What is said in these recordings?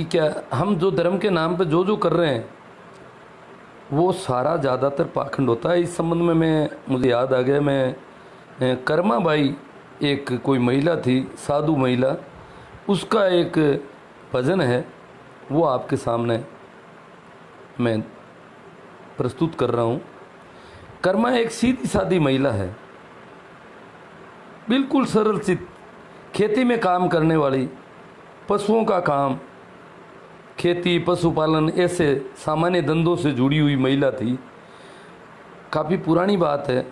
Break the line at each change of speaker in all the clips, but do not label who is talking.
कि क्या हम जो धर्म के नाम पे जो जो कर रहे हैं वो सारा ज़्यादातर पाखंड होता है। इस संबंध में मुझे याद आ गया, मैं कर्मा बाई एक कोई महिला थी, साधु महिला, उसका एक भजन है, वो आपके सामने मैं प्रस्तुत कर रहा हूँ। कर्मा एक सीधी सादी महिला है, बिल्कुल सरल चित्त, खेती में काम करने वाली, पशुओं का काम, खेती पशुपालन ऐसे सामान्य धंधों से जुड़ी हुई महिला थी। काफ़ी पुरानी बात है,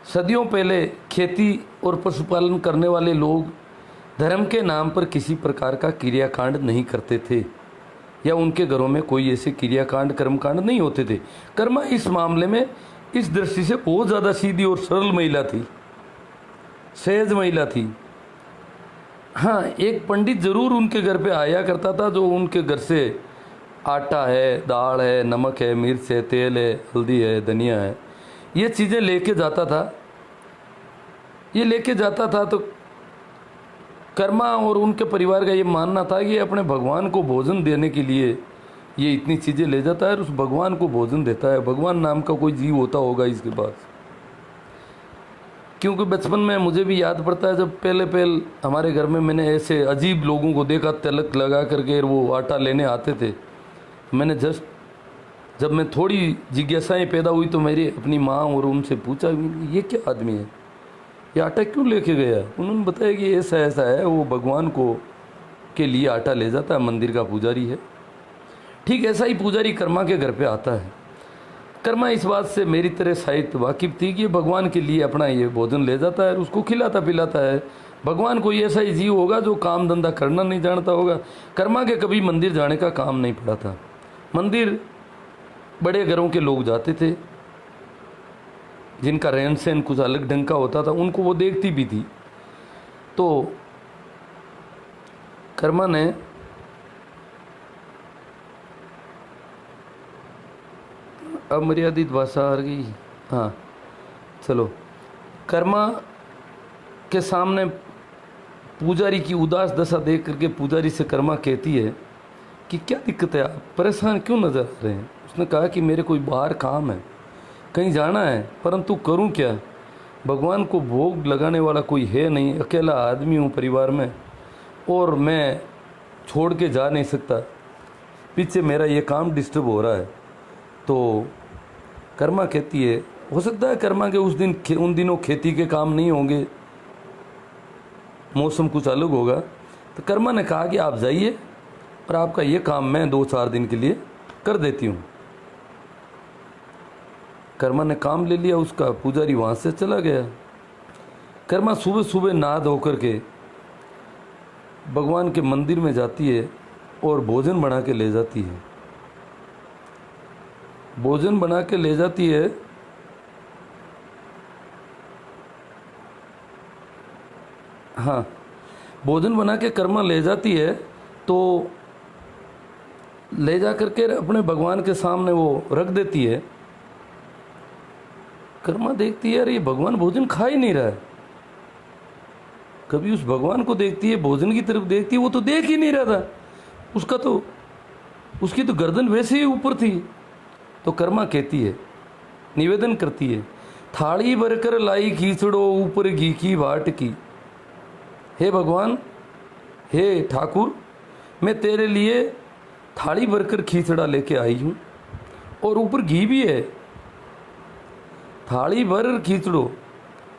सदियों पहले खेती और पशुपालन करने वाले लोग धर्म के नाम पर किसी प्रकार का क्रियाकांड नहीं करते थे, या उनके घरों में कोई ऐसे क्रियाकांड कर्मकांड नहीं होते थे। कर्मा इस मामले में इस दृष्टि से बहुत ज़्यादा सीधी और सरल महिला थी, सहज महिला थी। हाँ, एक पंडित ज़रूर उनके घर पे आया करता था, जो उनके घर से आटा है, दाल है, नमक है, मिर्च है, तेल है, हल्दी है, धनिया है, ये चीज़ें लेके जाता था। ये लेके जाता था तो कर्मा और उनके परिवार का ये मानना था कि अपने भगवान को भोजन देने के लिए ये इतनी चीज़ें ले जाता है और उस भगवान को भोजन देता है। भगवान नाम का कोई जीव होता होगा इसके पास, क्योंकि बचपन में मुझे भी याद पड़ता है जब पहले हमारे घर में मैंने ऐसे अजीब लोगों को देखा, तिलक लगा करके वो आटा लेने आते थे। मैंने जब मैं थोड़ी जिज्ञासाएं पैदा हुई तो मेरी अपनी माँ और उनसे पूछा, ये क्या आदमी है, ये आटा क्यों लेके गया? उन्होंने बताया कि ऐसा ऐसा है, वो भगवान को के लिए आटा ले जाता है, मंदिर का पुजारी है। ठीक ऐसा ही पुजारी कर्मा के घर पे आता है। कर्मा इस बात से मेरी तरह शायद वाकिफ थी कि भगवान के लिए अपना ये भोजन ले जाता है और उसको खिलाता पिलाता है। भगवान कोई ऐसा ही जीव होगा जो काम धंधा करना नहीं जानता होगा। कर्मा के कभी मंदिर जाने का काम नहीं पड़ा था। मंदिर बड़े घरों के लोग जाते थे, जिनका रहन सहन कुछ अलग ढंग का होता था, उनको वो देखती भी थी। तो कर्मा ने अमर्यादित भाषा आ गई, हाँ चलो, कर्मा के सामने पुजारी की उदास दशा देख करके पुजारी से कर्मा कहती है कि क्या दिक्कत है, आप परेशान क्यों नजर आ रहे हैं? उसने कहा कि मेरे कोई बाहर काम है, कहीं जाना है, परंतु करूं क्या? भगवान को भोग लगाने वाला कोई है नहीं, अकेला आदमी हूं परिवार में और मैं छोड़ के जा नहीं सकता, पीछे मेरा ये काम डिस्टर्ब हो रहा है। तो कर्मा कहती है, हो सकता है कर्मा के उन दिनों खेती के काम नहीं होंगे, मौसम कुछ अलग होगा। तो कर्मा ने कहा कि आप जाइए और आपका ये काम मैं 2-4 दिन के लिए कर देती हूँ। कर्मा ने काम ले लिया उसका, पुजारी वहाँ से चला गया। कर्मा सुबह सुबह नहा धो करके भगवान के मंदिर में जाती है और भोजन बना के ले जाती है। भोजन बना के ले जाती है, हाँ, भोजन बना के कर्मा ले जाती है। तो ले जा करके अपने भगवान के सामने वो रख देती है। कर्मा देखती है, अरे ये भगवान भोजन खा ही नहीं रहा है। कभी उस भगवान को देखती है, भोजन की तरफ देखती है, वो तो देख ही नहीं रहा था, उसकी तो गर्दन वैसे ही ऊपर थी। तो कर्मा कहती है, निवेदन करती है, थाली भरकर लाई खींचड़ो ऊपर घी की बाट की। हे भगवान, हे ठाकुर, मैं तेरे लिए थाली भरकर खींचड़ा लेके आई हूँ और ऊपर घी भी है। थाली भर खींचड़ो,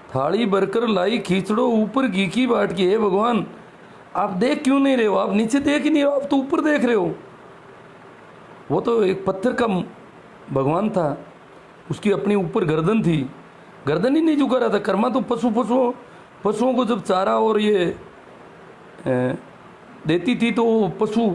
थाली भरकर लाई खींचड़ो ऊपर घी की बाट की। हे भगवान, आप देख क्यों नहीं रहे हो? आप नीचे देख ही नहीं रहे हो, आप तो ऊपर देख रहे हो। वो तो एक पत्थर का भगवान था, उसकी अपनी ऊपर गर्दन थी, गर्दन ही नहीं झुका रहा था। कर्मा तो पशुओं को जब चारा और ये देती थी तो पशु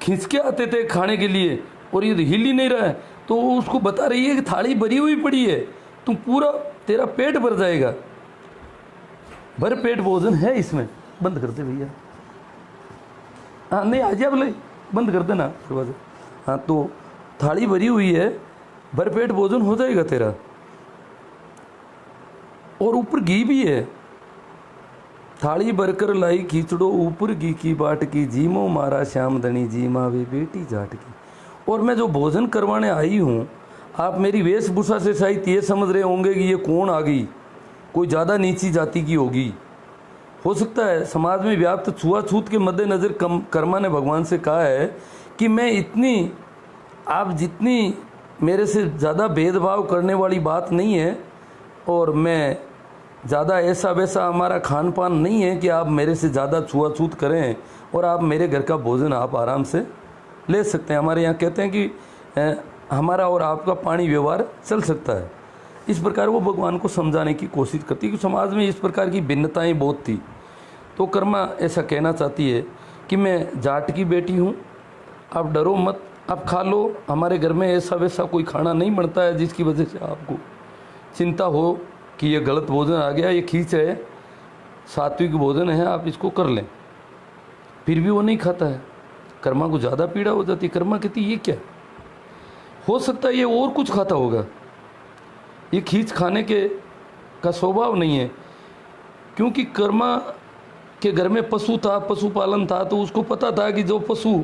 खींच के आते थे खाने के लिए, और ये हिल ही नहीं रहा है। तो वो उसको बता रही है कि थाली भरी हुई पड़ी है, तुम पूरा, तेरा पेट भर जाएगा, भर पेट भोजन है इसमें। बंद कर दे भैया, हाँ नहीं आ जा, बोले बंद कर देना दरवाजा। हाँ, तो थाली भरी हुई है, भरपेट भोजन हो जाएगा तेरा, और ऊपर घी भी है। थाली भरकर लाई खींचड़ो ऊपर की बाट की, जीमो मारा श्याम धनी जी मावे बेटी जाट की। और मैं जो भोजन करवाने आई हूँ, आप मेरी वेशभूषा से शायद ये समझ रहे होंगे कि ये कौन आ गई, कोई ज़्यादा नीची जाति की होगी। हो सकता है समाज में व्याप्त छुआछूत के मद्देनज़र कर्मा ने भगवान से कहा है कि मैं इतनी, आप जितनी मेरे से ज़्यादा भेदभाव करने वाली बात नहीं है, और मैं ज़्यादा ऐसा वैसा हमारा खान पान नहीं है कि आप मेरे से ज़्यादा छुआछूत करें और आप मेरे घर का भोजन आप आराम से ले सकते हैं। हमारे यहाँ कहते हैं कि हमारा और आपका पानी व्यवहार चल सकता है। इस प्रकार वो भगवान को समझाने की कोशिश करती है कि समाज में इस प्रकार की भिन्नताएं बहुत थी। तो कर्मा ऐसा कहना चाहती है कि मैं जाट की बेटी हूँ, आप डरो मत, आप खा लो, हमारे घर में ऐसा वैसा कोई खाना नहीं बनता है जिसकी वजह से आपको चिंता हो कि ये गलत भोजन आ गया, ये खींच है, सात्विक भोजन है, आप इसको कर लें। फिर भी वो नहीं खाता है। कर्मा को ज़्यादा पीड़ा हो जाती है। कर्मा कहती ये क्या, हो सकता है ये और कुछ खाता होगा, ये खींच खाने के का स्वभाव नहीं है। क्योंकि कर्मा के घर में पशु था, पशुपालन था, तो उसको पता था कि जो पशु,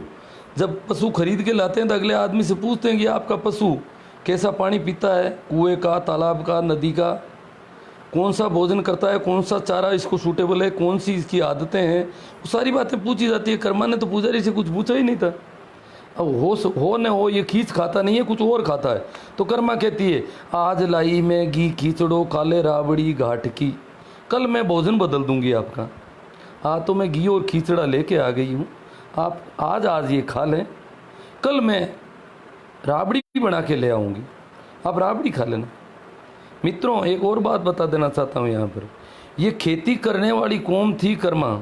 जब पशु खरीद के लाते हैं तो अगले आदमी से पूछते हैं कि आपका पशु कैसा पानी पीता है, कुएं का, तालाब का, नदी का, कौन सा भोजन करता है, कौन सा चारा इसको सूटेबल है, कौन सी इसकी आदतें हैं, वो सारी बातें पूछी जाती है। कर्मा ने तो पुजारी से कुछ पूछा ही नहीं था। अब हो न हो ये खींच खाता नहीं है, कुछ और खाता है। तो कर्मा कहती है आज लाई मैं घी खींचड़ो काले राबड़ी घाट की, कल मैं भोजन बदल दूंगी आपका। हाँ, तो मैं घी और खींचड़ा लेके आ गई हूँ, आप आज ये खा लें, कल मैं राबड़ी बना के ले आऊँगी, आप राबड़ी खा लेना। मित्रों, एक और बात बता देना चाहता हूँ यहाँ पर, ये खेती करने वाली कौम थी कर्मा,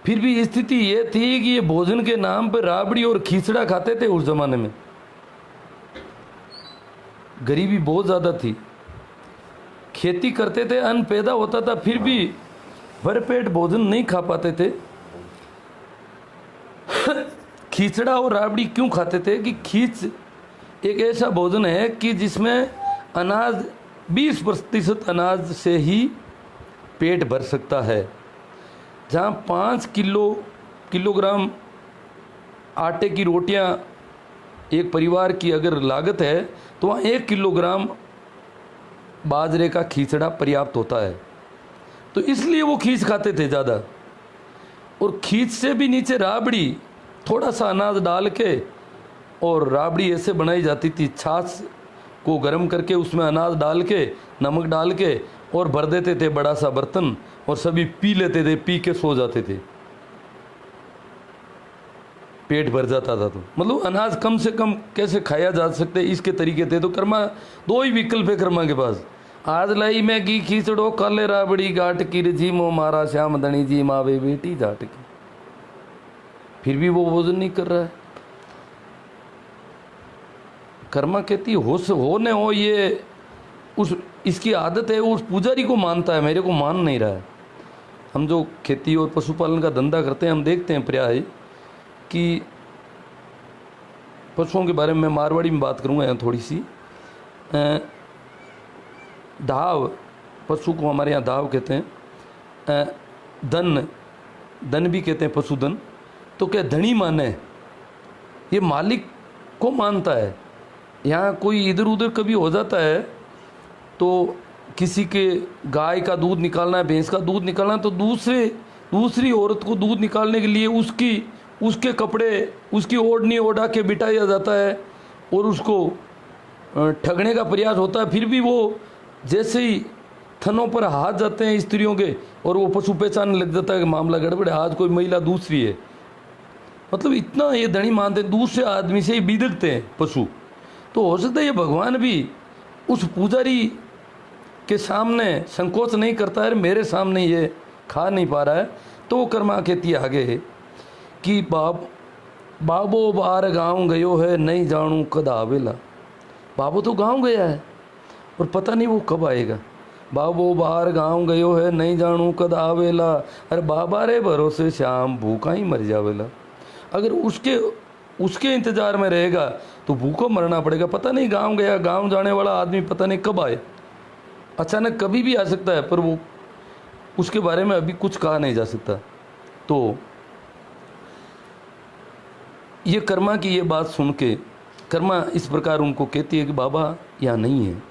फिर भी स्थिति ये थी कि ये भोजन के नाम पर राबड़ी और खींचड़ा खाते थे। उस जमाने में गरीबी बहुत ज़्यादा थी, खेती करते थे, अन्न पैदा होता था, फिर भी भरपेट भोजन नहीं खा पाते थे। खींचड़ा और राबड़ी क्यों खाते थे कि खींच एक ऐसा भोजन है कि जिसमें अनाज 20% अनाज से ही पेट भर सकता है। जहाँ 5 किलोग्राम आटे की रोटियां एक परिवार की अगर लागत है, तो वहाँ 1 किलोग्राम बाजरे का खींचड़ा पर्याप्त होता है। तो इसलिए वो खींच खाते थे ज़्यादा। और खींच से भी नीचे राबड़ी, थोड़ा सा अनाज डाल के, और राबड़ी ऐसे बनाई जाती थी, छाछ को गर्म करके उसमें अनाज डाल के, नमक डाल के, और भर देते थे बड़ा सा बर्तन, और सभी पी लेते थे, पी के सो जाते थे, पेट भर जाता था। तो मतलब अनाज कम से कम कैसे खाया जा सकते इसके तरीके थे। तो कर्मा, 2 ही विकल्प है कर्मा के पास, आज लाई मैं घी खींचड़ो काले राबड़ी घाट की, जी मो मारा श्याम धनी जी मावे बेटी जाट की। फिर भी वो भोजन नहीं कर रहा है। कर्मा कहती हो न हो, ये इसकी आदत है, उस पुजारी को मानता है, मेरे को मान नहीं रहा है। हम जो खेती और पशुपालन का धंधा करते हैं, हम देखते हैं प्राय कि पशुओं के बारे में मैं मारवाड़ी में बात करूँगा यहाँ थोड़ी सी। दाव, पशु को हमारे यहाँ दाव कहते हैं। धन भी कहते हैं, पशुधन। तो क्या धनी माने, ये मालिक को मानता है। यहाँ कोई इधर उधर कभी हो जाता है, तो किसी के गाय का दूध निकालना है, भैंस का दूध निकालना है, तो दूसरी औरत को दूध निकालने के लिए उसके कपड़े, उसकी ओढ़नी ओढ़ा के बिठाया जाता है, और उसको ठगने का प्रयास होता है। फिर भी वो जैसे ही थनों पर हाथ जाते हैं स्त्रियों के, और वो पशु पहचानने लग जाता है कि मामला गड़बड़ है, आज कोई महिला दूसरी है। मतलब इतना ये धनी मानते हैं, दूसरे आदमी से ही बिदकते हैं पशु। तो हो सकता है ये भगवान भी उस पुजारी के सामने संकोच नहीं करता है, मेरे सामने ये खा नहीं पा रहा है। तो वो कर्मा कहती है आगे कि बाबो बाहर गाँव गयो है, नहीं जानू कद आवेला। बाबू तो गाँव गया है और पता नहीं वो कब आएगा। बाबो बाहर गाँव गयो है, नहीं जानू कद आवेला। अरे बाबा रे भरोसे श्याम भूखा ही मर जावेला। अगर उसके इंतज़ार में रहेगा तो भूखों मरना पड़ेगा। पता नहीं गांव गया, गांव जाने वाला आदमी पता नहीं कब आए, अचानक कभी भी आ सकता है। पर वो उसके बारे में अभी कुछ कहा नहीं जा सकता। तो ये कर्मा की ये बात सुन के कर्मा इस प्रकार उनको कहती है कि बाबा यहाँ नहीं है,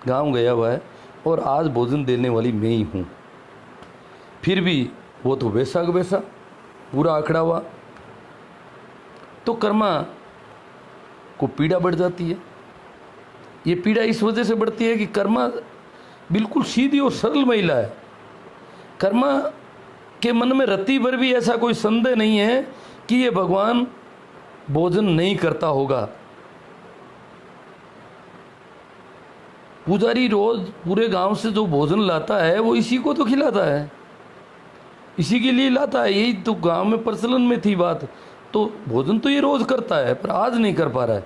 गांव गया हुआ है और आज भोजन देने वाली मैं ही हूँ। फिर भी वो तो वैसा का वैसा पूरा आंकड़ा हुआ। तो कर्मा को पीड़ा बढ़ जाती है। ये पीड़ा इस वजह से बढ़ती है कि कर्मा बिल्कुल सीधी और सरल महिला है। कर्मा के मन में रत्ती भर भी ऐसा कोई संदेह नहीं है कि ये भगवान भोजन नहीं करता होगा। पुजारी रोज पूरे गांव से जो भोजन लाता है वो इसी को तो खिलाता है, इसी के लिए लाता है। यही तो गांव में प्रचलन में थी बात। तो भोजन तो ये रोज करता है पर आज नहीं कर पा रहा है।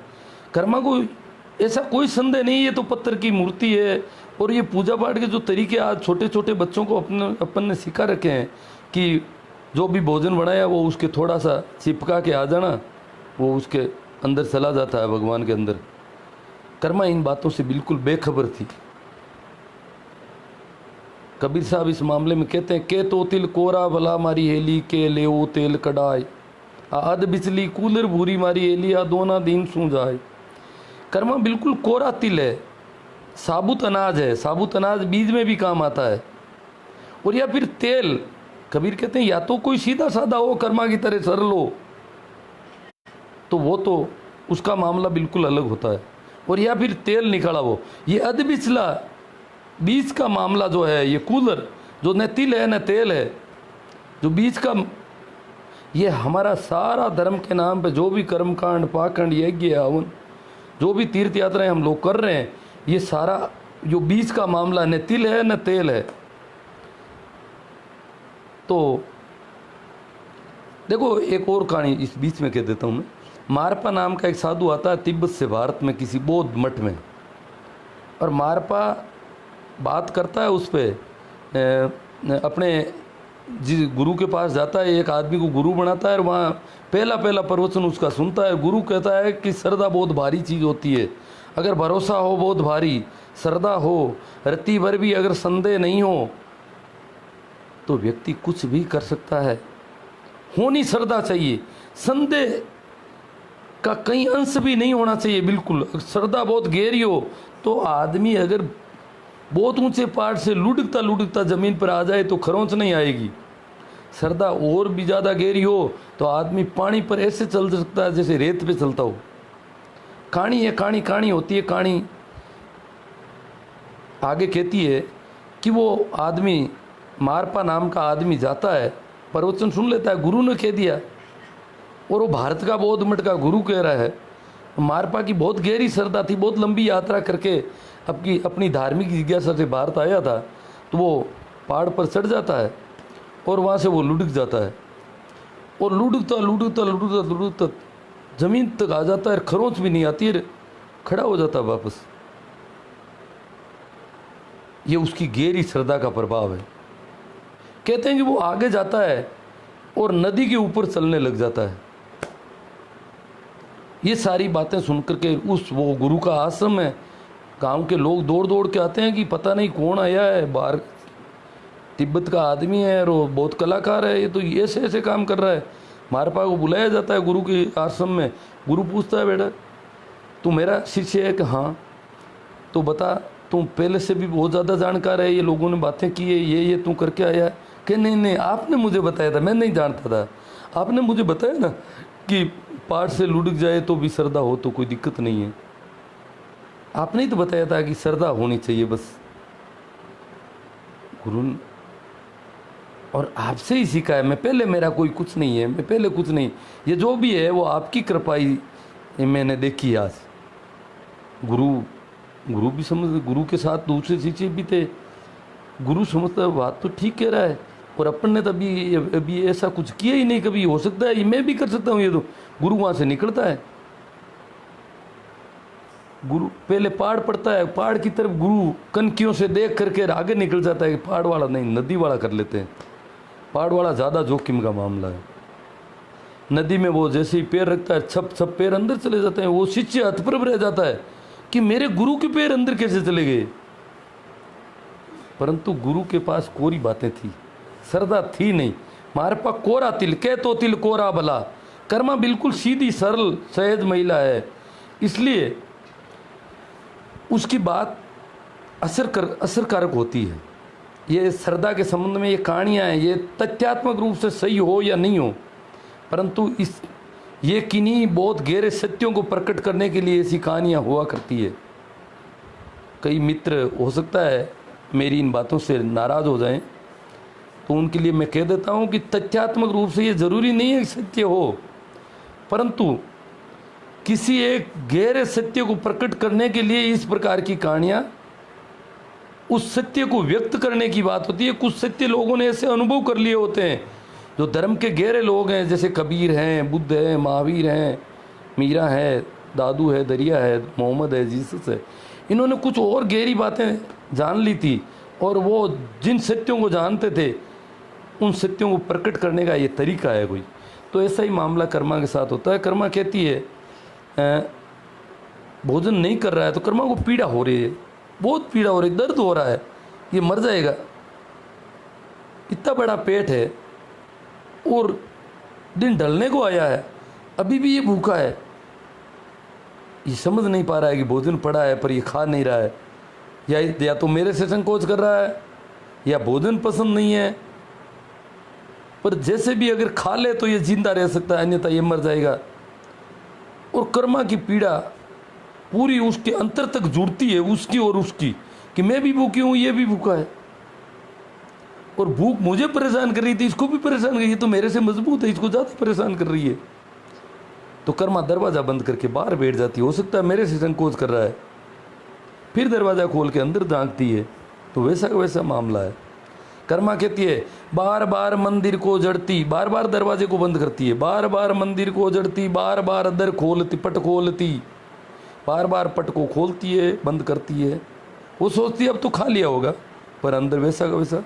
कर्मा को ऐसा कोई संदेह नहीं, ये तो पत्थर की मूर्ति है। और ये पूजा पाठ के जो तरीके आज छोटे छोटे बच्चों को अपन ने सिखा रखे हैं कि जो भी भोजन बनाया वो उसके थोड़ा सा चिपका के आ जाना, वो उसके अंदर चला जाता है भगवान के अंदर। कर्मा इन बातों से बिल्कुल बेखबर थी। कबीर साहब इस मामले में कहते हैं, के तो तिल कोरा भला मारी हेली के ले ओ तेल कढ़ाए, आध बिचली कूलर भूरी मारी हेली आ दोना दिन सू जाए। कर्मा बिल्कुल कोरा तिल है, साबुत अनाज है। साबुत अनाज बीज में भी काम आता है। और या फिर तेल, कबीर कहते हैं या तो कोई सीधा साधा हो कर्मा की तरह सरल हो तो वो तो उसका मामला बिल्कुल अलग होता है, और या फिर तेल निकाला हो। ये अध बिचला बीज का मामला जो है, ये कूलर जो न तिल है न तेल है, जो बीज का, ये हमारा सारा धर्म के नाम पे जो भी कर्मकांड पाखंड यज्ञ हवन जो भी तीर्थ यात्राएं हम लोग कर रहे हैं, ये सारा जो बीज का मामला न तिल है न तेल है। तो देखो एक और कहानी इस बीच में कह देता हूँ मैं। मारपा नाम का एक साधु आता है तिब्बत से भारत में किसी बौद्ध मठ में, और मारपा बात करता है उस पर अपने जिस गुरु के पास जाता है, एक आदमी को गुरु बनाता है और वहाँ पहला प्रवचन उसका सुनता है। गुरु कहता है कि श्रद्धा बहुत भारी चीज़ होती है, अगर भरोसा हो बहुत भारी, श्रद्धा हो, रत्ती भर भी अगर संदेह नहीं हो तो व्यक्ति कुछ भी कर सकता है। होनी श्रद्धा चाहिए, संदेह का कहीं अंश भी नहीं होना चाहिए। बिल्कुल श्रद्धा बहुत गहरी हो तो आदमी अगर बहुत ऊंचे पहाड़ से लुढ़कता लुढ़कता जमीन पर आ जाए तो खरोंच नहीं आएगी। श्रद्धा और भी ज़्यादा गहरी हो तो आदमी पानी पर ऐसे चल सकता है जैसे रेत पे चलता हो। कहानी है, कहानी होती है। कहानी आगे कहती है कि वो आदमी, मारपा नाम का आदमी जाता है, प्रवचन सुन लेता है, गुरु ने कह दिया, और वो भारत का बौद्ध मठ का गुरु कह रहा है। मारपा की बहुत गहरी श्रद्धा थी, बहुत लंबी यात्रा करके अपनी धार्मिक जिज्ञासा से भारत आया था। तो वो पहाड़ पर चढ़ जाता है और वहाँ से वो लुढ़क जाता है, और लुढ़कता जमीन तक आ जाता है। खरोंच भी नहीं आती है, खड़ा हो जाता है वापस। ये उसकी गहरी श्रद्धा का प्रभाव है। कहते हैं कि वो आगे जाता है और नदी के ऊपर चलने लग जाता है। ये सारी बातें सुनकर के वो गुरु का आश्रम है, गांव के लोग दौड़ दौड़ के आते हैं कि पता नहीं कौन आया है, बाहर तिब्बत का आदमी है और वो बहुत कलाकार है, ये तो ऐसे ऐसे काम कर रहा है। मारपा को बुलाया जाता है गुरु के आश्रम में। गुरु पूछता है, बेटा तू मेरा शिष्य है कि हाँ, तो बता तुम पहले से भी बहुत ज़्यादा जानकार है, ये लोगों ने बातें की है, ये तू करके आया है। कि नहीं आपने मुझे बताया था, मैं नहीं जानता था, आपने मुझे बताया ना कि पहाड़ से लुढ़क जाए तो भी श्रद्धा हो तो कोई दिक्कत नहीं है। आपने ही तो बताया था कि श्रद्धा होनी चाहिए बस। गुरु और आपसे ही सीखा है, मैं पहले, मेरा कोई कुछ नहीं है, मैं पहले कुछ नहीं, ये जो भी है वो आपकी कृपा ही मैंने देखी आज। गुरु भी समझ, गुरु के साथ दूसरे शिष्य भी थे। गुरु समझता बात तो ठीक कह रहा है, और अपन ने तो अभी ऐसा कुछ किया ही नहीं कभी, हो सकता है ये मैं भी कर सकता हूँ। ये तो गुरु वहाँ से निकलता है। गुरु पहले पहाड़ पड़ता है, पहाड़ की तरफ गुरु कनकियों से देख करके आगे निकल जाता है कि पहाड़ वाला नहीं, नदी वाला कर लेते हैं। पहाड़ वाला ज़्यादा जोखिम का मामला है। नदी में वो जैसे ही पैर रखता है, छप छप पैर अंदर चले जाते हैं। वो शिष्य हतप्रभ रह जाता है कि मेरे गुरु के पैर अंदर कैसे चले गए। परंतु गुरु के पास कोरी बातें थी, श्रद्धा थी नहीं। हमारे पास कोरा तिल, कह तो तिल कोरा भला। कर्मा बिल्कुल सीधी सरल सहज महिला है, इसलिए उसकी बात असरकारक होती है। ये श्रद्धा के संबंध में ये कहानियाँ हैं, ये तथ्यात्मक रूप से सही हो या नहीं हो, परंतु ये किन्हीं बहुत गहरे सत्यों को प्रकट करने के लिए ऐसी कहानियाँ हुआ करती है। कई मित्र हो सकता है मेरी इन बातों से नाराज़ हो जाएं, तो उनके लिए मैं कह देता हूँ कि तथ्यात्मक रूप से ये ज़रूरी नहीं है कि सत्य हो, परंतु किसी एक गहरे सत्य को प्रकट करने के लिए इस प्रकार की कहानियाँ उस सत्य को व्यक्त करने की बात होती है। कुछ सत्य लोगों ने ऐसे अनुभव कर लिए होते हैं, जो धर्म के गहरे लोग हैं, जैसे कबीर हैं, बुद्ध है, महावीर हैं, मीरा है, दादू है, दरिया है, मोहम्मद है, जीसस है। इन्होंने कुछ और गहरी बातें जान ली थी, और वो जिन सत्यों को जानते थे उन सत्यों को प्रकट करने का ये तरीका है कोई। तो ऐसा ही मामला कर्मा के साथ होता है। कर्मा कहती है भोजन नहीं कर रहा है, तो कर्मा को पीड़ा हो रही है, बहुत पीड़ा हो रही है, दर्द हो रहा है, ये मर जाएगा, इतना बड़ा पेट है और दिन ढलने को आया है, अभी भी ये भूखा है, ये समझ नहीं पा रहा है कि भोजन पड़ा है पर ये खा नहीं रहा है, या तो मेरे से संकोच कर रहा है या भोजन पसंद नहीं है, पर जैसे भी अगर खा ले तो ये जिंदा रह सकता है, अन्यथा ये मर जाएगा। और कर्मा की पीड़ा पूरी उसके अंतर तक जुड़ती है, उसकी और उसकी, कि मैं भी भूखी हूँ, ये भी भूखा है, और भूख मुझे परेशान कर रही थी, इसको भी परेशान कर रही है, तो मेरे से मजबूत है, इसको ज़्यादा परेशान कर रही है। तो कर्मा दरवाज़ा बंद करके बाहर बैठ जाती है, हो सकता है मेरे से संकोच कर रहा है, फिर दरवाज़ा खोल के अंदर झांकती है। तो वैसा का वैसा मामला है। कर्मा कहती है बार बार मंदिर को जड़ती, बार बार दरवाजे को बंद करती है, बार बार मंदिर को जड़ती, बार बार अंदर खोलती, पट खोलती, बार बार पट को खोलती है, बंद करती है। वो सोचती है अब तो खा लिया होगा, पर अंदर वैसा का वैसा।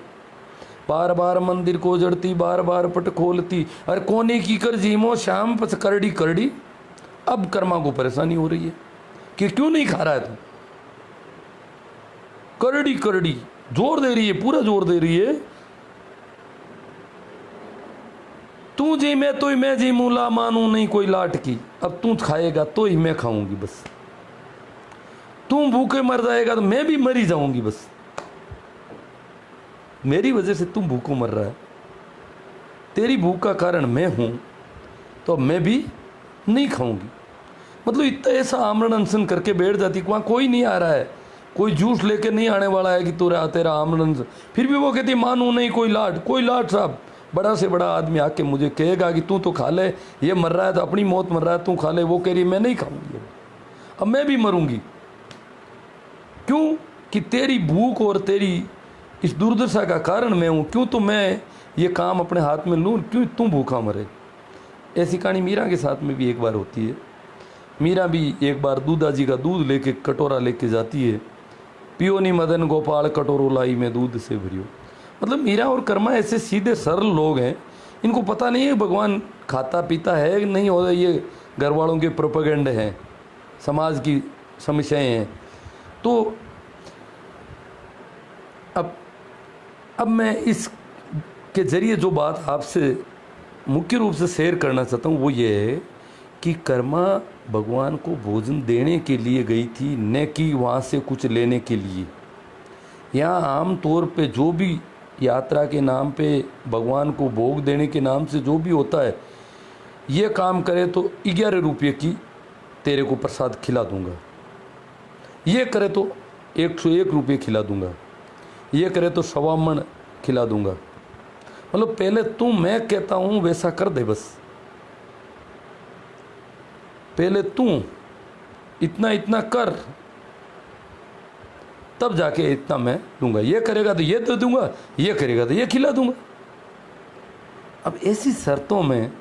बार बार मंदिर को जड़ती, बार बार पट खोलती, अरे कोने की कर जीमो शाम पस करड़ी करड़ी। अब कर्मा को परेशानी हो रही है कि क्यों नहीं खा रहा है, तू करड़ी करड़ी जोर दे रही है, पूरा जोर दे रही है, तू जी मैं तो ही मैं जी मूला मानू नहीं कोई लाट की, अब तू खाएगा तो ही मैं खाऊंगी, बस तू भूखे मर जाएगा तो मैं भी मरी जाऊंगी, बस मेरी वजह से तुम भूखों मर रहा है, तेरी भूख का कारण मैं हूं, तो मैं भी नहीं खाऊंगी। मतलब इतना ऐसा आमरण अनशन करके बैठ जाती, वहाँ कोई नहीं आ रहा है, कोई जूस लेके नहीं आने वाला है कि तेरा आमरण अनशन, फिर भी वो कहती मानू नहीं कोई लाट साहब, बड़ा से बड़ा आदमी आके मुझे कहेगा कि तू तो खा ले, ये मर रहा है तो अपनी मौत मर रहा है, तू खा ले। वो कह रही मैं नहीं खाऊंगी, अब मैं भी मरूंगी। क्यों? कि तेरी भूख और तेरी इस दुर्दशा का कारण मैं हूँ, क्यों तो मैं ये काम अपने हाथ में लूँ, क्यों तू भूखा मरे। ऐसी कहानी मीरा के साथ में भी एक बार होती है। मीरा भी एक बार दूधा जी का दूध लेके कटोरा लेके जाती है, पियो नी मदन गोपाल कटोरो लाई में दूध से भरियो। मतलब मीरा और कर्मा ऐसे सीधे सरल लोग हैं, इनको पता नहीं है भगवान खाता पीता है नहीं होता, ये घर वालों के प्रोपेगेंडे हैं, समाज की समस्याएं हैं। तो अब मैं इस के जरिए जो बात आपसे मुख्य रूप से शेयर करना चाहता हूँ वो ये है कि कर्मा भगवान को भोजन देने के लिए गई थी, न कि वहाँ से कुछ लेने के लिए। यहाँ आम तौर पे जो भी यात्रा के नाम पे भगवान को भोग देने के नाम से जो भी होता है, ये काम करे तो 11 रुपये की तेरे को प्रसाद खिला दूंगा, ये करे तो 101 रुपये खिला दूंगा, ये करे तो 1.25 मन खिला दूंगा। मतलब पहले तू मैं कहता हूँ वैसा कर दे, बस पहले तू इतना इतना कर, तब जाके इतना मैं दूंगा, ये करेगा तो ये दे दूंगा, ये करेगा तो ये खिला दूंगा। अब ऐसी शर्तों में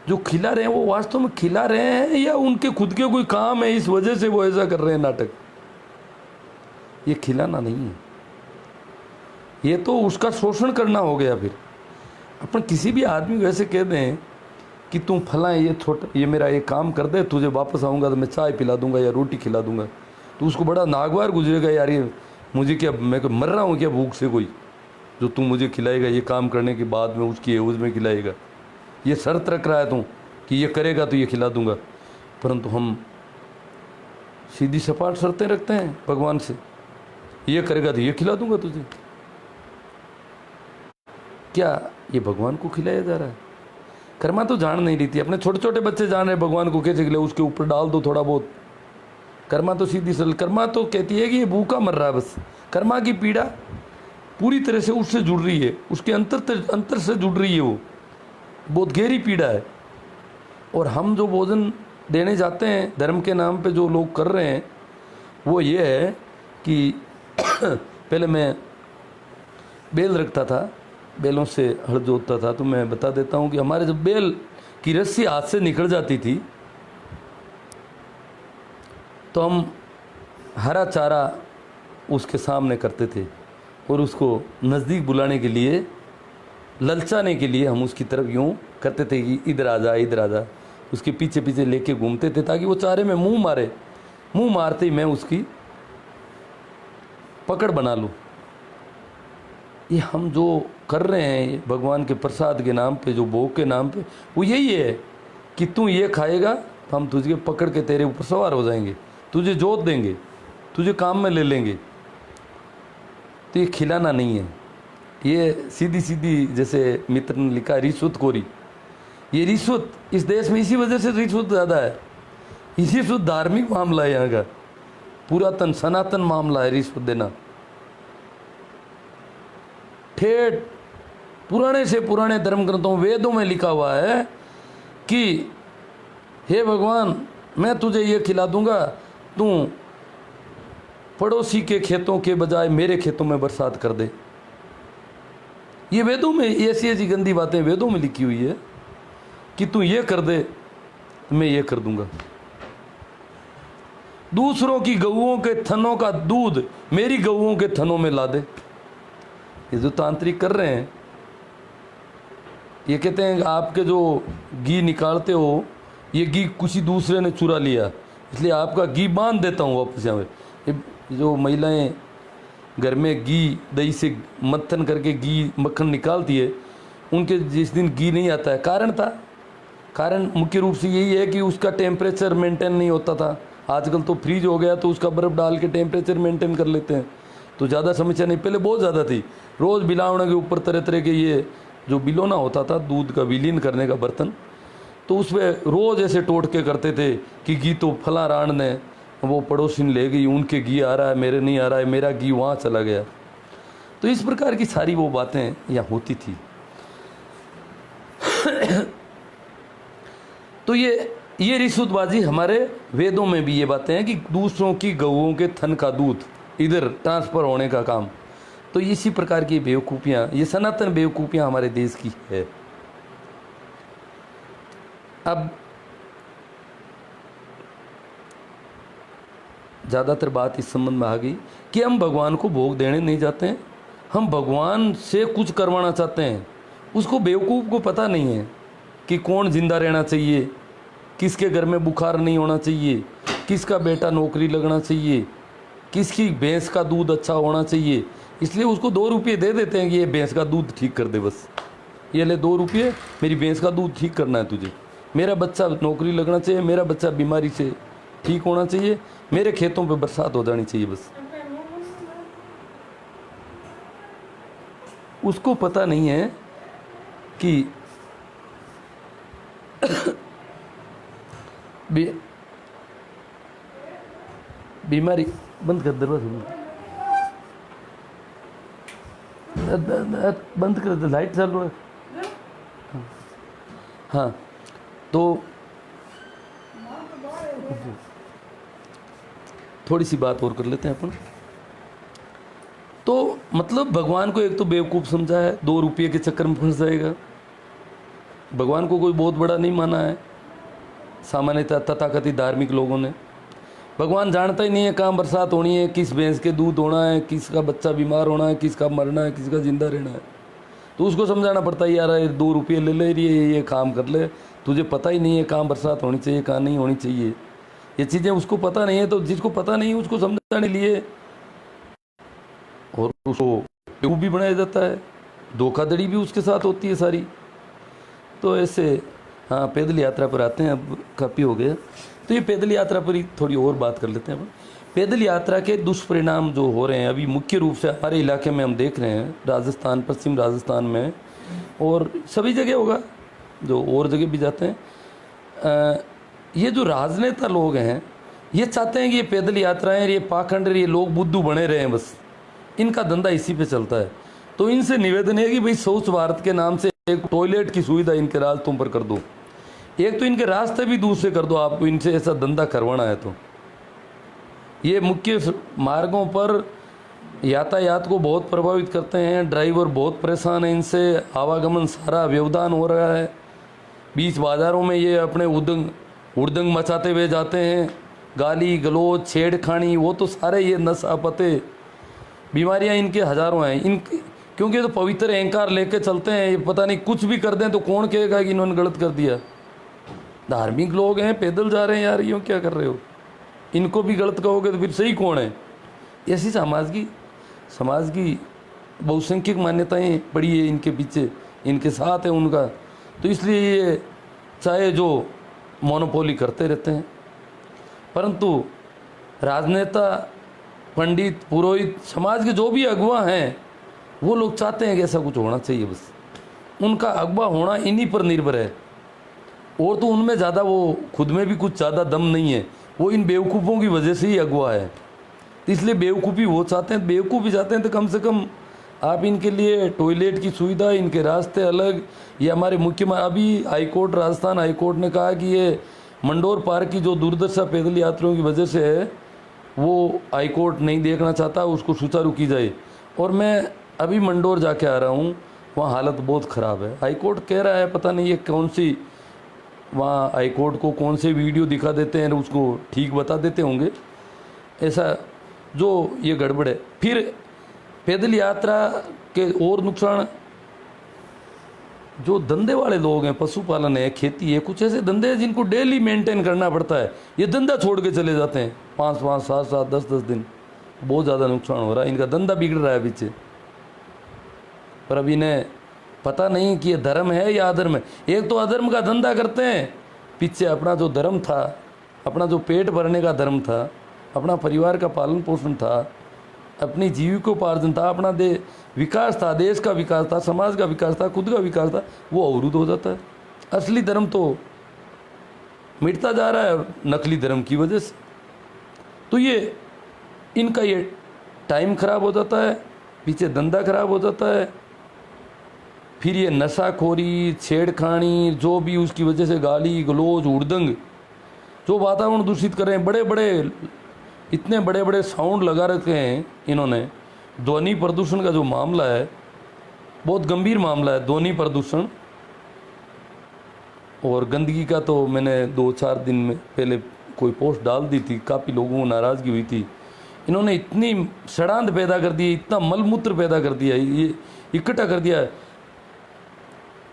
जो खिला रहे हैं वो वास्तव में खिला रहे हैं या उनके खुद के कोई काम है इस वजह से वो ऐसा कर रहे हैं नाटक। ये खिलाना नहीं है, ये तो उसका शोषण करना हो गया। फिर अपन किसी भी आदमी को ऐसे कह दें कि तुम फलाएं ये मेरा ये काम कर दे, तुझे वापस आऊँगा तो मैं चाय पिला दूंगा या रोटी खिला दूंगा, तो उसको बड़ा नागवार गुजरेगा, यार ये मुझे क्या, मैं मर रहा हूँ क्या भूख से, कोई जो तू मुझे खिलाएगा ये काम करने के बाद में उसकी एवज में खिलाएगा, ये शर्त रख रहा है तू कि ये करेगा तो ये खिला दूंगा। परंतु हम सीधी सपाट शर्तें रखते हैं भगवान से, ये करेगा तो ये खिला दूंगा तुझे। क्या ये भगवान को खिलाया जा रहा है? कर्मा तो जान नहीं रही थी, अपने छोटे छोटे बच्चे जान रहे भगवान को कैसे खिलाए, उसके ऊपर डाल दो थोड़ा बहुत। कर्मा तो सीधी सरल, कर्मा तो कहती है कि ये भूखा मर रहा है बस। कर्मा की पीड़ा पूरी तरह से उससे जुड़ रही है, उसके अंतर से जुड़ रही है, वो बहुत गहरी पीड़ा है। और हम जो भोजन देने जाते हैं धर्म के नाम पे जो लोग कर रहे हैं वो ये है कि पहले मैं बेल रखता था, बेलों से हल जोतता था, तो मैं बता देता हूँ कि हमारे जब बेल की रस्सी हाथ से निकल जाती थी तो हम हरा चारा उसके सामने करते थे और उसको नज़दीक बुलाने के लिए, ललचाने के लिए हम उसकी तरफ यूँ करते थे कि इधर आ जा इधर आ जा, उसके पीछे पीछे लेके घूमते थे ताकि वो चारे में मुंह मारे। मुंह मारते ही मैं उसकी पकड़ बना लूँ। ये हम जो कर रहे हैं भगवान के प्रसाद के नाम पे, जो भोग के नाम पे, वो यही है कि तू ये खाएगा तो हम तुझे पकड़ के तेरे ऊपर सवार हो जाएंगे, तुझे जोत देंगे, तुझे काम में ले लेंगे। तो ये खिलाना नहीं है, ये सीधी सीधी, जैसे मित्र ने लिखा रिश्वतखोरी। ये रिश्वत इस देश में इसी वजह से रिश्वत ज़्यादा है, इसी रिश्वत धार्मिक मामला है, यहाँ का पुरातन सनातन मामला है रिश्वत देना। ठेठ पुराने से पुराने धर्म ग्रंथों वेदों में लिखा हुआ है कि हे भगवान मैं तुझे ये खिला दूंगा, तू पड़ोसी के खेतों के बजाय मेरे खेतों में बरसात कर दे। ये वेदों में ऐसी ऐसी गंदी बातें वेदों में लिखी हुई है कि तू ये कर दे तो मैं ये कर दूंगा। दूसरों की गऊओं के थनों का दूध मेरी गऊओं के थनों में ला दे। ये जो तांत्रिक कर रहे हैं, ये कहते हैं आपके जो घी निकालते हो ये घी किसी दूसरे ने चुरा लिया, इसलिए आपका घी बांध देता हूँ वापस यहाँ पे। जो महिलाएं घर में घी दही से मत्थन करके घी मक्खन निकालती है, उनके जिस दिन घी नहीं आता है, कारण मुख्य रूप से यही है कि उसका टेम्परेचर मेंटेन नहीं होता था। आजकल तो फ्रीज हो गया तो उसका बर्फ़ डाल के टेम्परेचर मेंटेन कर लेते हैं, तो ज़्यादा समस्या नहीं। पहले बहुत ज़्यादा थी, रोज़ बिलावने के ऊपर तरह तरह के ये जो बिलोना होता था दूध का विलीन करने का बर्तन, तो उसमें रोज़ ऐसे टोट के करते थे कि घी तो फला राण ने वो पड़ोसी ने ले गई, उनके घी आ रहा है मेरे नहीं आ रहा है, मेरा घी वहाँ चला गया। तो इस प्रकार की सारी वो बातें यहाँ होती थी। तो ये रिश्वतबाजी हमारे वेदों में भी ये बातें हैं कि दूसरों की गऊओं के थन का दूध इधर ट्रांसफ़र होने का काम। तो इसी प्रकार की बेवकूफ़ियाँ, ये सनातन बेवकूफ़ियाँ हमारे देश की है। अब ज़्यादातर बात इस संबंध में आ गई कि हम भगवान को भोग देने नहीं जाते हैं, हम भगवान से कुछ करवाना चाहते हैं। उसको बेवकूफ़ को पता नहीं है कि कौन जिंदा रहना चाहिए, किसके घर में बुखार नहीं होना चाहिए, किसका बेटा नौकरी लगना चाहिए, किसकी भैंस का दूध अच्छा होना चाहिए। इसलिए उसको 2 रुपये दे देते हैं कि ये भैंस का दूध ठीक कर दे, बस ये ले 2 रुपये, मेरी भैंस का दूध ठीक करना है तुझे, मेरा बच्चा नौकरी लगना चाहिए, मेरा बच्चा बीमारी से ठीक होना चाहिए, मेरे खेतों पे बरसात हो जानी चाहिए। बस उसको पता नहीं है कि बीमारी बंद कर, दरवाजा बंद कर दे, लाइट चालू है। हाँ तो थोड़ी सी बात और कर लेते हैं अपन। तो मतलब भगवान को एक तो बेवकूफ़ समझा है, 2 रुपये के चक्कर में फंस जाएगा। भगवान को कोई बहुत बड़ा नहीं माना है सामान्यतः तथाकथित धार्मिक लोगों ने। भगवान जानता ही नहीं है कहाँ बरसात होनी है, किस भैंस के दूध होना है, किसका बच्चा बीमार होना है, किसका मरना है, किसका जिंदा रहना है। तो उसको समझाना पड़ता है, यार 2 रुपये ले ले रही है, ये काम कर ले, तुझे पता ही नहीं है कहाँ बरसात होनी चाहिए कहाँ नहीं होनी चाहिए, ये चीज़ें उसको पता नहीं है। तो जिसको पता नहीं है उसको समझाने लिए और उसको बेवकूफ़ भी बनाया जाता है। धोखाधड़ी भी उसके साथ होती है सारी। तो ऐसे हाँ, पैदल यात्रा पर आते हैं, अब काफ़ी हो गया। तो ये पैदल यात्रा पर ही थोड़ी और बात कर लेते हैं अपन। पैदल यात्रा के दुष्परिणाम जो हो रहे हैं अभी मुख्य रूप से हमारे इलाके में हम देख रहे हैं, राजस्थान, पश्चिम राजस्थान में और सभी जगह होगा, जो और जगह भी जाते हैं। ये जो राजनेता लोग हैं ये चाहते हैं कि ये पैदल यात्राएं, ये पाखंड, ये लोग बुद्धू बने रहे हैं, बस इनका धंधा इसी पे चलता है। तो इनसे निवेदन है कि भाई स्वच्छ भारत के नाम से एक टॉयलेट की सुविधा इनके रास्तों पर कर दो, एक तो इनके रास्ते भी दूसरे कर दो, आपको इनसे ऐसा धंधा करवाना है तो। ये मुख्य मार्गों पर यातायात को बहुत प्रभावित करते हैं, ड्राइवर बहुत परेशान है इनसे, आवागमन सारा व्यवधान हो रहा है। बीच बाजारों में ये अपने उड़दंग मचाते हुए जाते हैं, गाली गलौज छेड़खानी, वो तो सारे ये नशा पते बीमारियां इनके हजारों हैं। क्योंकि तो पवित्र अहंकार लेके चलते हैं, ये पता नहीं कुछ भी कर दें तो कौन कहेगा कि इन्होंने गलत कर दिया। धार्मिक लोग हैं, पैदल जा रहे हैं यार, यूँ क्या कर रहे हो, इनको भी गलत कहोगे तो फिर सही कौन है। ऐसी समाज की बहुसंख्यक मान्यताएं पड़ी है इनके पीछे, इनके साथ है उनका, तो इसलिए ये चाहे जो मोनोपोली करते रहते हैं। परंतु राजनेता, पंडित, पुरोहित, समाज के जो भी अगुवा हैं वो लोग चाहते हैं कि ऐसा कुछ होना चाहिए, बस उनका अगवा होना इन्हीं पर निर्भर है। और तो उनमें ज़्यादा, वो खुद में भी कुछ ज़्यादा दम नहीं है, वो इन बेवकूफ़ों की वजह से ही अगवा है। इसलिए बेवकूफ़ी वो चाहते हैं, बेवकूफ़ी चाहते हैं तो कम से कम आप इनके लिए टॉयलेट की सुविधा, इनके रास्ते अलग। ये हमारे अभी हाईकोर्ट, राजस्थान हाईकोर्ट ने कहा कि ये मंडोर पार्क की जो दुर्दशा पैदल यात्रियों की वजह से है वो हाईकोर्ट नहीं देखना चाहता, उसको सुचारू की जाए। और मैं अभी मंडोर जाके आ रहा हूँ, वहाँ हालत बहुत ख़राब है। हाईकोर्ट कह रहा है, पता नहीं ये कौन सी, वहाँ हाईकोर्ट को कौन से वीडियो दिखा देते हैं, उसको ठीक बता देते होंगे, ऐसा जो ये गड़बड़ है। फिर पैदल यात्रा के और नुकसान, जो धंधे वाले लोग हैं, पशुपालन है, खेती है, कुछ ऐसे धंधे हैं जिनको डेली मेंटेन करना पड़ता है, ये धंधा छोड़ के चले जाते हैं 5-5, 7-7, 10-10 दिन। बहुत ज़्यादा नुकसान हो रहा है, इनका धंधा बिगड़ रहा है पीछे। पर अब इन्हें पता नहीं कि ये धर्म है या अधर्म है। एक तो अधर्म का धंधा करते हैं, पीछे अपना जो धर्म था, अपना जो पेट भरने का धर्म था, अपना परिवार का पालन पोषण था, अपनी जीविकोपार्जन था, अपना विकास था, देश का विकास था, समाज का विकास था, खुद का विकास था, वो अवरुद्ध हो जाता है। असली धर्म तो मिटता जा रहा है नकली धर्म की वजह से। तो ये इनका ये टाइम खराब हो जाता है, पीछे धंधा खराब हो जाता है, फिर ये नशाखोरी, छेड़खानी, जो भी उसकी वजह से गाली गलौज, उड़दंग, जो वातावरण दूषित कर रहे हैं, इतने बड़े बड़े साउंड लगा रखे हैं इन्होंने। ध्वनि प्रदूषण का जो मामला है बहुत गंभीर मामला है, ध्वनि प्रदूषण और गंदगी का। तो मैंने 2-4 दिन में पहले कोई पोस्ट डाल दी थी, काफ़ी लोगों को नाराज़गी हुई थी। इन्होंने इतनी षड्यंत्र पैदा कर दिए, इतना मलमूत्र पैदा कर दिया, ये इकट्ठा कर दिया।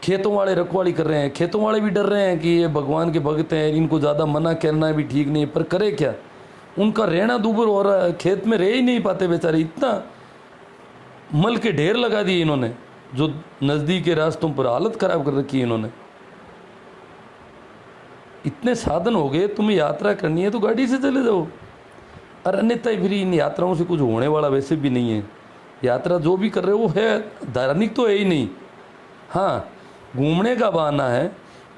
खेतों वाले रखवाली कर रहे हैं, खेतों वाले भी डर रहे हैं कि ये भगवान के भक्त हैं, इनको ज़्यादा मना करना भी ठीक नहीं, पर करे क्या, उनका रहना दूभर हो रहा है, खेत में रह ही नहीं पाते बेचारे। इतना मल के ढेर लगा दिए इन्होंने, जो नज़दीक के रास्तों पर हालत खराब कर रखी है इन्होंने। इतने साधन हो गए, तुम्हें यात्रा करनी है तो गाड़ी से चले जाओ, और अन्यथा फिर इन यात्राओं से कुछ होने वाला वैसे भी नहीं है। यात्रा जो भी कर रहे हो वो है धार्मिक तो है ही नहीं। हाँ, घूमने का बहाना है,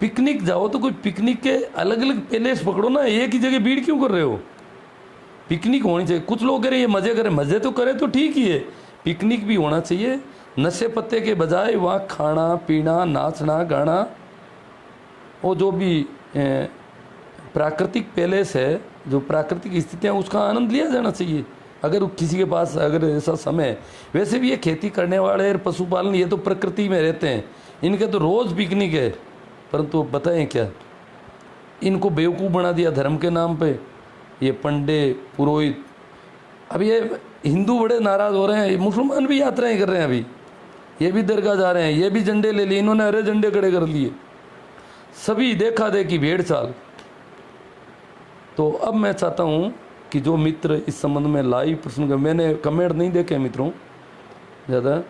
पिकनिक जाओ तो कोई पिकनिक के अलग अलग पैलेस पकड़ो ना, एक ही जगह भीड़ क्यों कर रहे हो। पिकनिक होनी चाहिए। कुछ लोग कह रहे हैं ये मज़े करें, मज़े तो करें तो ठीक ही है, पिकनिक भी होना चाहिए। नशे पत्ते के बजाय वहाँ खाना पीना, नाचना गाना, वो जो भी प्राकृतिक पैलेस है, जो प्राकृतिक स्थितियाँ, उसका आनंद लिया जाना चाहिए अगर किसी के पास अगर ऐसा समय है। वैसे भी ये खेती करने वाले, पशुपालन, ये तो प्रकृति में रहते हैं, इनके तो रोज़ पिकनिक है। परंतु बताएं क्या, इनको बेवकूफ़ बना दिया धर्म के नाम पे ये पंडित पुरोहित। अब ये हिंदू बड़े नाराज़ हो रहे हैं, मुसलमान भी यात्राएं कर रहे हैं, अभी ये भी दरगाह जा रहे हैं, ये भी झंडे ले लिए, इन्होंने हरे झंडे खड़े कर लिए, सभी देखा देखी भेड़ चाल। तो अब मैं चाहता हूँ कि जो मित्र इस संबंध में लाइव प्रश्न कर, मैंने कमेंट नहीं देखे मित्रों ज़्यादा,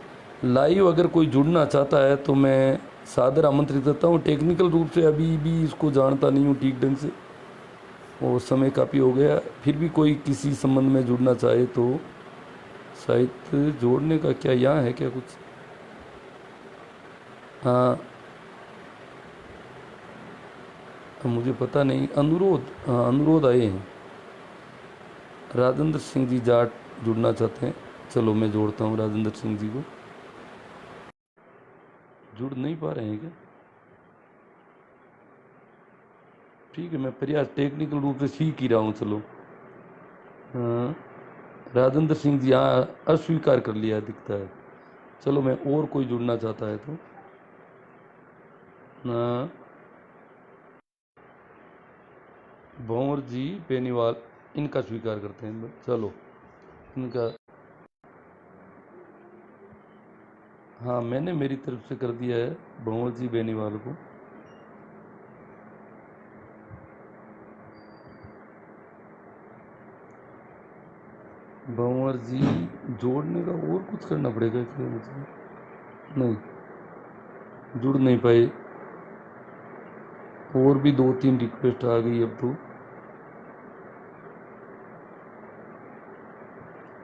लाइव अगर कोई जुड़ना चाहता है तो मैं सादर आमंत्रित करता हूँ। टेक्निकल रूप से अभी भी इसको जानता नहीं हूँ ठीक ढंग से, और समय काफ़ी हो गया। फिर भी कोई किसी संबंध में जुड़ना चाहे तो शायद जोड़ने का क्या यहाँ है क्या कुछ? हाँ, मुझे पता नहीं। अनुरोध, हाँ अनुरोध आए हैं। राजेंद्र सिंह जी जाट जुड़ना चाहते हैं, चलो मैं जोड़ता हूँ राजेंद्र सिंह जी को। जुड़ नहीं पा रहे हैं क्या? ठीक है, मैं प्रयास टेक्निकल रूप से सीख ही रहा हूँ, चलो। हाँ, राजेंद्र सिंह जी हाँ अस्वीकार कर लिया दिखता है। चलो मैं, और कोई जुड़ना चाहता है तो हाँ, भंवर जी बेनीवाल, इनका स्वीकार करते हैं, चलो इनका। हाँ मैंने मेरी तरफ से कर दिया है भंवर जी बेनीवाल को। भंवर जी जोड़ने का और कुछ करना पड़ेगा क्या मुझे? नहीं, जुड़ नहीं पाए। और भी 2-3 रिक्वेस्ट आ गई अब तो।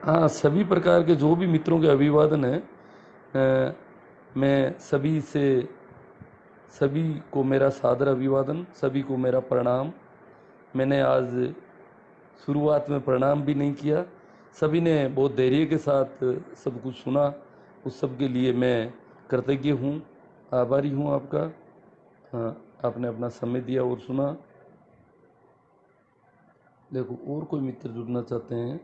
हाँ, सभी प्रकार के जो भी मित्रों के अभिवादन है, मैं सभी को मेरा सादर अभिवादन, सभी को मेरा प्रणाम। मैंने आज शुरुआत में प्रणाम भी नहीं किया। सभी ने बहुत धैर्य के साथ सब कुछ सुना, उस सब के लिए मैं कृतज्ञ हूँ, आभारी हूँ आपका। हाँ, आपने अपना समय दिया और सुना। देखो और कोई मित्र जुड़ना चाहते हैं?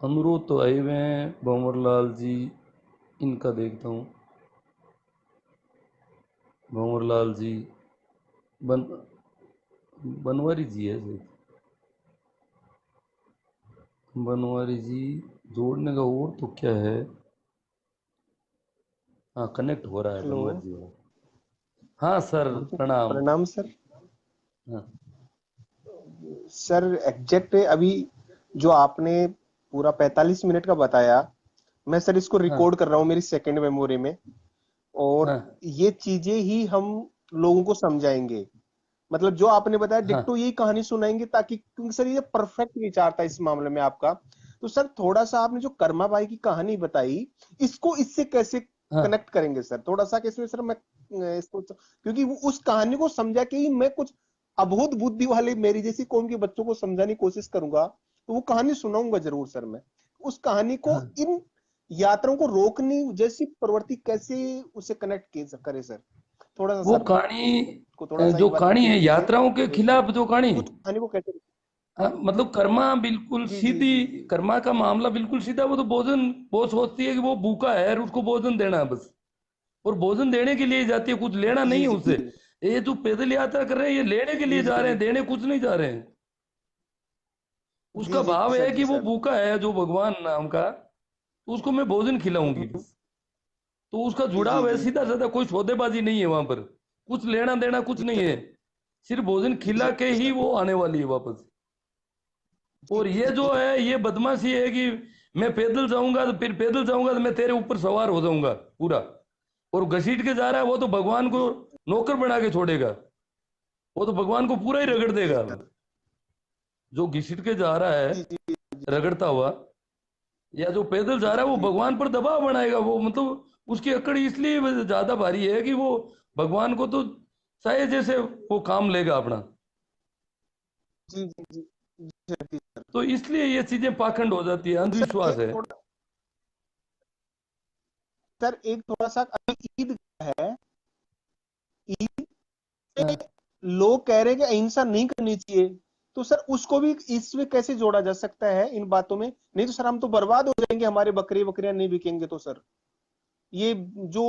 अनुरोध तो आए हुए हैं, भंवरलाल जी, इनका देखता हूँ। भंवरलाल जी, बन बनवारी जी है शायद। बनवारी जी जोड़ने का और तो क्या है? हाँ कनेक्ट हो रहा है
हेलो।
बनवारी जी। हाँ सर, प्रणाम।
प्रणाम सर।
हाँ
सर एग्जैक्ट अभी जो आपने पूरा 45 मिनट का बताया, मैं सर इसको
हाँ
रिकॉर्ड कर रहा हूँ मेरी सेकंड मेमोरी में, और
हाँ
ये चीजें ही हम लोगों को समझाएंगे। मतलब जो आपने बताया
हाँ
डिट्टो यही कहानी सुनाएंगे, ताकि क्योंकि सर ये परफेक्ट विचार था इस मामले में आपका। तो सर थोड़ा सा आपने जो कर्मा बाई की कहानी बताई, इसको इससे कैसे
हाँ
कनेक्ट करेंगे सर? थोड़ा सा इसमें सर मैं इसको, क्योंकि वो उस कहानी को समझा के ही मैं कुछ अबोध बुद्धि वाले मेरी जैसी कौम के बच्चों को समझाने की कोशिश करूंगा, तो वो कहानी सुनाऊंगा जरूर सर मैं। उस कहानी को
हाँ।
इन यात्राओं को रोकने जैसी प्रवृत्ति कैसे उसे कनेक्ट करे सर? थोड़ा सा
वो
सर
कहानी,
को थोड़ा सा
जो
एक बार
कहानी है
रिपीट कीजिए।
यात्राओं के खिलाफ जो कहानी,
उस कहानी को कैसे?
मतलब कर्मा बिल्कुल
जी जी
सीधी।
जी।
कर्मा का मामला बिल्कुल सीधा। वो तो भोजन, वो सोचती है कि वो भूखा है और उसको भोजन देना है बस, और भोजन देने के लिए ही जाती है, कुछ लेना नहीं
जी
है
जी
उसे।
जी
ये जो पैदल यात्रा कर रहे हैं ये लेने के लिए
जी
जा रहे
जी
हैं, देने कुछ नहीं जा रहे हैं।
जी
उसका
जी
भाव है
सर।
कि
जी
वो
सर।
भूखा है जो भगवान नाम का, तो उसको मैं भोजन खिलाऊंगी बस। तो उसका
जी जी
जुड़ाव है
जी
सीधा साधा, कोई सौदेबाजी नहीं है वहां पर, कुछ लेना देना कुछ
जी
नहीं
सर।
है। सिर्फ भोजन
जी
खिला के ही
सर।
वो आने वाली है वापस।
जी
और ये
जी
जो है ये बदमाशी है कि मैं पैदल जाऊंगा तो फिर पैदल जाऊंगा तो मैं तेरे ऊपर सवार हो जाऊंगा पूरा, और घसीट के जा रहा है वो तो भगवान को नौकर बना के छोड़ेगा, वो तो भगवान को पूरा ही रगड़
जी
देगा।
सर।
जो घसीट के जा रहा है
जी जी जी सर।
रगड़ता हुआ, या जो पैदल जा रहा है वो
जी
भगवान पर दबाव बनाएगा। वो मतलब उसकी अकड़ इसलिए ज्यादा भारी है कि वो भगवान को तो चाहे जैसे वो काम लेगा अपना।
जी जी जी जी सर। जी सर।
तो इसलिए ये चीजें पाखंड हो जाती है,
तो सर
अंधविश्वास
एक
है।
थोड़ा, सर एक थोड़ा सा अभी ईद है। ईद
हाँ।
पे लोग कह रहे हैं कि अहिंसा नहीं करनी चाहिए, तो सर उसको भी इसमें कैसे जोड़ा जा सकता है इन बातों में? नहीं तो सर हम तो बर्बाद हो जाएंगे, हमारे बकरे बकरियां नहीं बिकेंगे तो सर। ये जो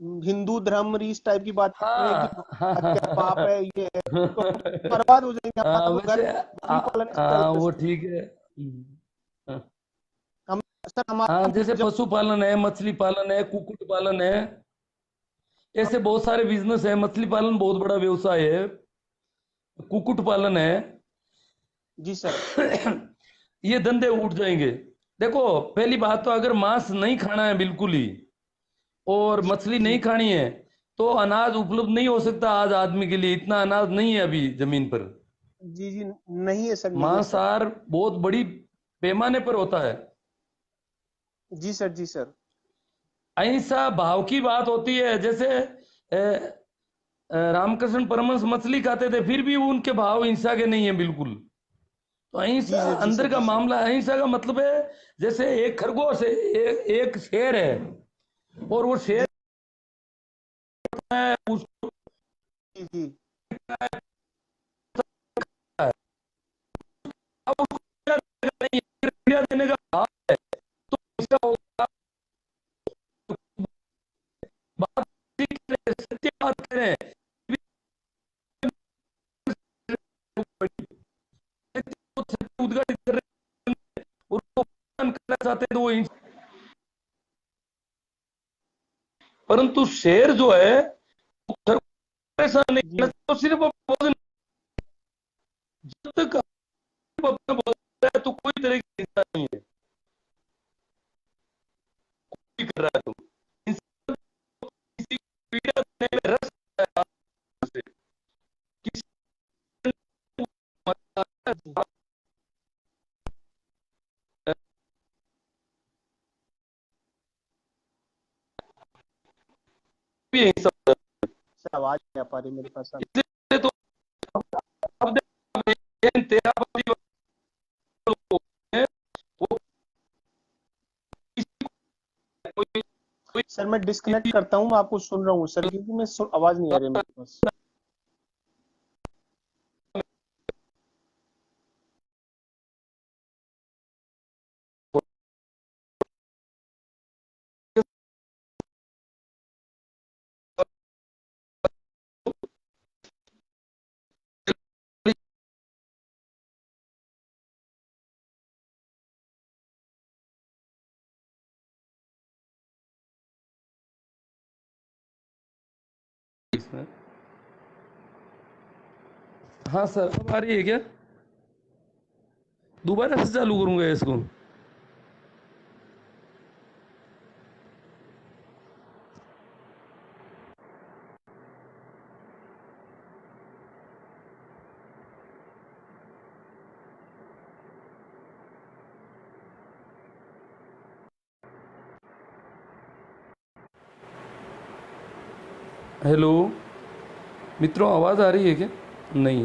हिंदू धर्म इस टाइप की बात कर रहे हैं कि
हाँ हाँ हाँ
हत्या पाप है, ये है, तो हम
हाँ।
बर्बाद हो जाएंगे,
हाँ,
हमारा तो घर
वैसे
बकरी पालन से चल
वो
रहा है।
ठीक है। हाँ।
हम सर
हाँ,
हमारा
जैसे
जब
पशुपालन है, मछली पालन है, कुक्कुट पालन है, ऐसे बहुत सारे बिजनेस है। मछली पालन बहुत बड़ा व्यवसाय है, कुक्कुट पालन है।
जी सर।
ये धंधे उठ जाएंगे। देखो पहली बात तो अगर मांस नहीं खाना है बिल्कुल ही, और मछली नहीं खानी है तो अनाज उपलब्ध नहीं हो सकता आज आदमी के लिए, इतना अनाज नहीं है अभी जमीन पर।
जी जी, नहीं है सर, नहीं है सर।
मांसाहार बहुत बड़ी पैमाने पर होता है।
जी सर, जी सर।
अहिंसा भाव की बात होती है, जैसे रामकृष्ण परमहंस मछली खाते थे फिर भी उनके भाव हिंसा के नहीं है बिल्कुल। तो
जी
अहिंसा
सर, जी
अंदर
सर,
का
जी सर।
मामला, अहिंसा का मतलब है जैसे एक खरगोश है, एक शेर है और वो शेर
जी
है उसको
जी जी।
अब उसको पीड़ा नहीं है, पीड़ा देने का भाव है तो इसका होगा। बात सत्य बात करें, उद्घाटित कर रहे हैं और उसको करना चाहते हैं तो वो परंतु शेर जो है वो परेशान नहीं
जी
करना, तो सिर्फ भोजन, जब तक अपना भोजन है तो कोई तरह की हिंसा नहीं है, कोई कर रहा है तो इंसान को किसी को पीड़ा देने में रस है आपसे, किसी को
जी।
भी हिंसा होता
सर आवाज नहीं आ पा रही मेरे पास
है। इसलिए तो अब देखो, तेरा पति है वो किसी को कोई
सर। मैं डिस्कनेक्ट करता हूँ, मैं आपको सुन रहा हूँ सर, क्योंकि आवाज नहीं आ रही मेरे पास।
इसमें। हाँ सर, अब आ रही है क्या? दोबारा से चालू करूंगा इसको। हेलो मित्रों, आवाज़ आ रही है क्या? नहीं।